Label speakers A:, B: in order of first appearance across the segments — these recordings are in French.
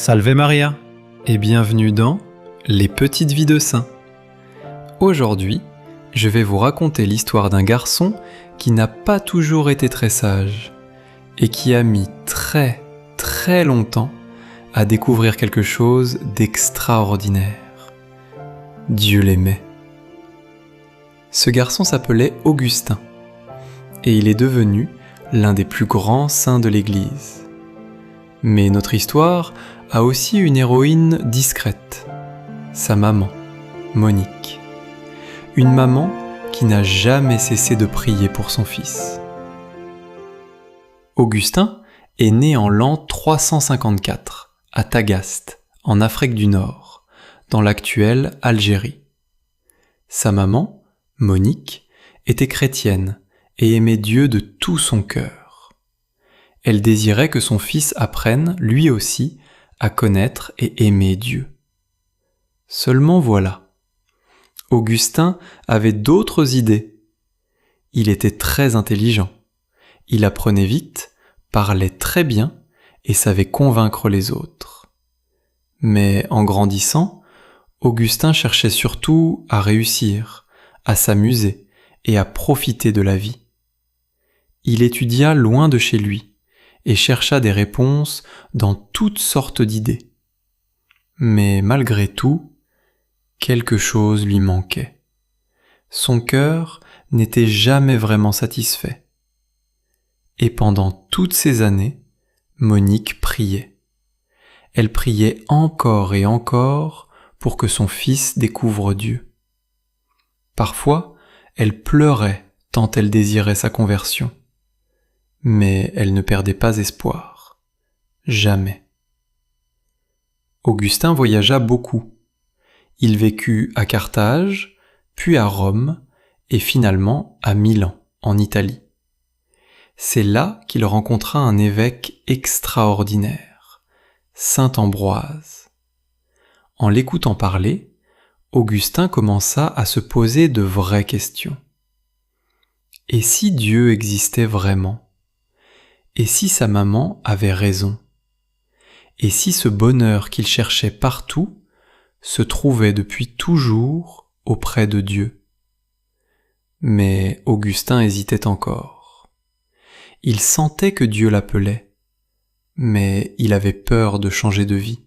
A: Salve Maria et bienvenue dans Les petites vies de saints. Aujourd'hui, je vais vous raconter l'histoire d'un garçon qui n'a pas toujours été très sage et qui a mis très longtemps à découvrir quelque chose d'extraordinaire. Dieu l'aimait. Ce garçon s'appelait Augustin et il est devenu l'un des plus grands saints de l'Église. Mais notre histoire a aussi une héroïne discrète, sa maman, Monique. Une maman qui n'a jamais cessé de prier pour son fils. Augustin est né en l'an 354, à Tagaste, en Afrique du Nord, dans l'actuelle Algérie. Sa maman, Monique, était chrétienne et aimait Dieu de tout son cœur. Elle désirait que son fils apprenne, lui aussi, à connaître et aimer Dieu. Seulement voilà, Augustin avait d'autres idées. Il était très intelligent, il apprenait vite, parlait très bien et savait convaincre les autres. Mais en grandissant, Augustin cherchait surtout à réussir, à s'amuser et à profiter de la vie. Il étudia loin de chez lui et chercha des réponses dans toutes sortes d'idées. Mais malgré tout, quelque chose lui manquait. Son cœur n'était jamais vraiment satisfait. Et pendant toutes ces années, Monique priait. Elle priait encore et encore pour que son fils découvre Dieu. Parfois, elle pleurait tant elle désirait sa conversion. Mais elle ne perdait pas espoir. Jamais. Augustin voyagea beaucoup. Il vécut à Carthage, puis à Rome, et finalement à Milan, en Italie. C'est là qu'il rencontra un évêque extraordinaire, saint Ambroise. En l'écoutant parler, Augustin commença à se poser de vraies questions. Et si Dieu existait vraiment ? Et si sa maman avait raison? Et si ce bonheur qu'il cherchait partout se trouvait depuis toujours auprès de Dieu? Mais Augustin hésitait encore. Il sentait que Dieu l'appelait, mais il avait peur de changer de vie.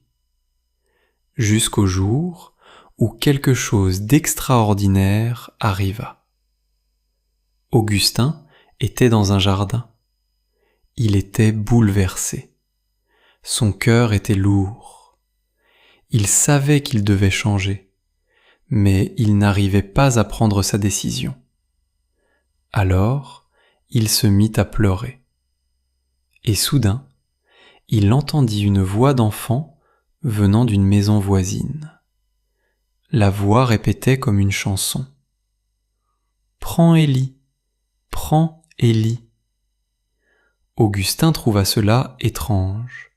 A: Jusqu'au jour où quelque chose d'extraordinaire arriva. Augustin était dans un jardin. Il était bouleversé. Son cœur était lourd. Il savait qu'il devait changer, mais il n'arrivait pas à prendre sa décision. Alors, il se mit à pleurer. Et soudain, il entendit une voix d'enfant venant d'une maison voisine. La voix répétait comme une chanson. « Prends Élie, prends Élie ». Augustin trouva cela étrange.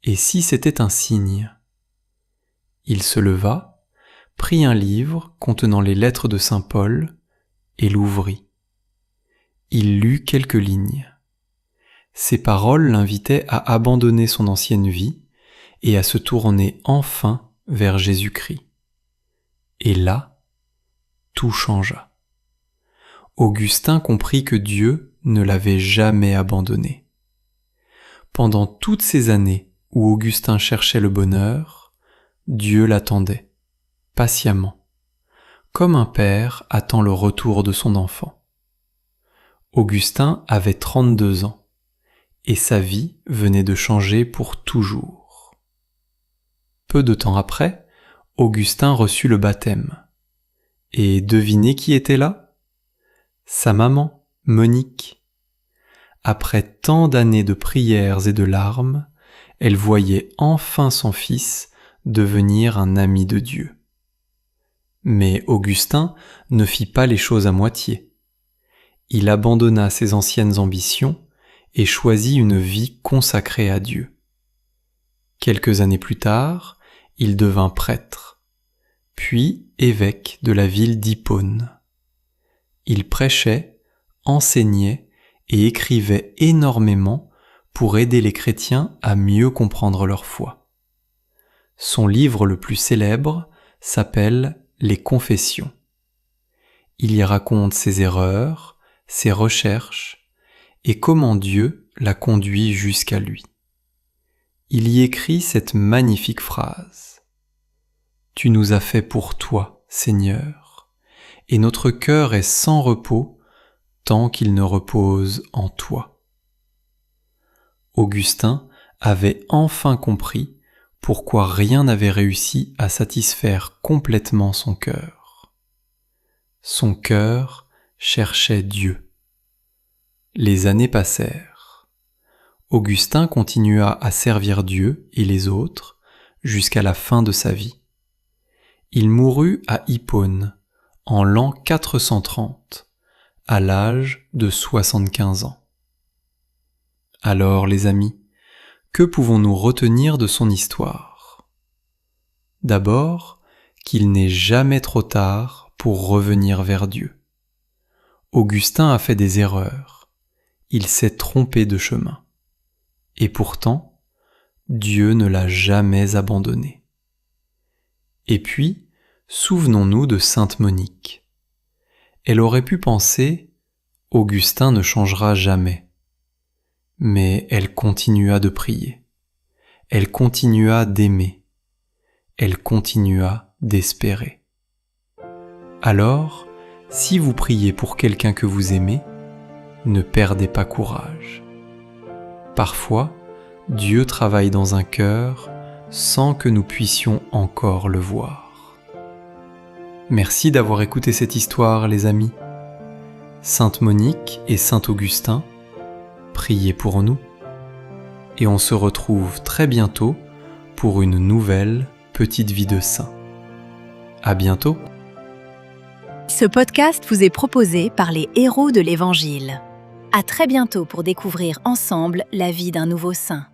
A: Et si c'était un signe? Il se leva, prit un livre contenant les lettres de saint Paul et l'ouvrit. Il lut quelques lignes. Ces paroles l'invitaient à abandonner son ancienne vie et à se tourner enfin vers Jésus-Christ. Et là, tout changea. Augustin comprit que Dieu ne l'avait jamais abandonné. Pendant toutes ces années où Augustin cherchait le bonheur, Dieu l'attendait, patiemment, comme un père attend le retour de son enfant. Augustin avait 32 ans, et sa vie venait de changer pour toujours. Peu de temps après, Augustin reçut le baptême. Et devinez qui était là? Sa maman, Monique. Après tant d'années de prières et de larmes, elle voyait enfin son fils devenir un ami de Dieu. Mais Augustin ne fit pas les choses à moitié. Il abandonna ses anciennes ambitions et choisit une vie consacrée à Dieu. Quelques années plus tard, il devint prêtre, puis évêque de la ville d'Hippone. Il prêchait, enseignait et écrivait énormément pour aider les chrétiens à mieux comprendre leur foi. Son livre le plus célèbre s'appelle Les Confessions. Il y raconte ses erreurs, ses recherches et comment Dieu l'a conduit jusqu'à lui. Il y écrit cette magnifique phrase : « Tu nous as fait pour toi, Seigneur, et notre cœur est sans repos tant qu'il ne repose en toi. » Augustin avait enfin compris pourquoi rien n'avait réussi à satisfaire complètement son cœur. Son cœur cherchait Dieu. Les années passèrent. Augustin continua à servir Dieu et les autres jusqu'à la fin de sa vie. Il mourut à Hippone en l'an 430, à l'âge de 75 ans. Alors, les amis, que pouvons-nous retenir de son histoire ? D'abord, qu'il n'est jamais trop tard pour revenir vers Dieu. Augustin a fait des erreurs, il s'est trompé de chemin. Et pourtant, Dieu ne l'a jamais abandonné. Et puis, souvenons-nous de Sainte Monique. Elle aurait pu penser « Augustin ne changera jamais ». Mais elle continua de prier, elle continua d'aimer, elle continua d'espérer. Alors, si vous priez pour quelqu'un que vous aimez, ne perdez pas courage. Parfois, Dieu travaille dans un cœur sans que nous puissions encore le voir. Merci d'avoir écouté cette histoire, les amis. Sainte Monique et Saint Augustin, priez pour nous. Et on se retrouve très bientôt pour une nouvelle petite vie de saint. À bientôt.
B: Ce podcast vous est proposé par les héros de l'Évangile. À très bientôt pour découvrir ensemble la vie d'un nouveau saint.